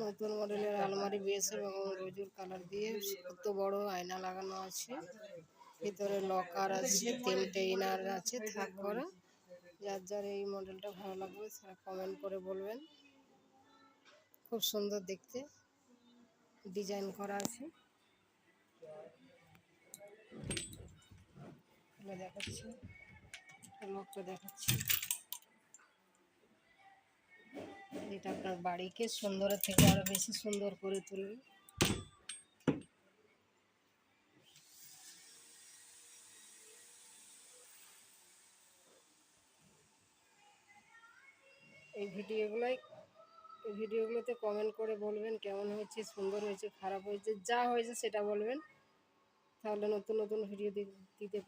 নতুন মডেলের আলমারি বিএসএফ এবং রোজুর কালার দিয়ে কত বড় আয়না লাগানো আছে। ভিতরে লকার আছে, 3টে ইনার আছে থাক করা। যার যার এই মডেলটা ভালো লাগবে তারা কমেন্ট করে বলবেন। খুব সুন্দর দেখতে ডিজাইন করা আছে। দেখাচ্ছি, লকটা দেখাচ্ছি। এটা আপনার বাড়িকে সুন্দরের থেকে আরো বেশি সুন্দর করে তুলবে। এই ভিডিওগুলোতে কমেন্ট করে বলবেন কেমন হয়েছে, সুন্দর হয়েছে, খারাপ হয়েছে, যা হয়েছে সেটা বলবেন। তাহলে নতুন নতুন ভিডিও দিতে পারবেন।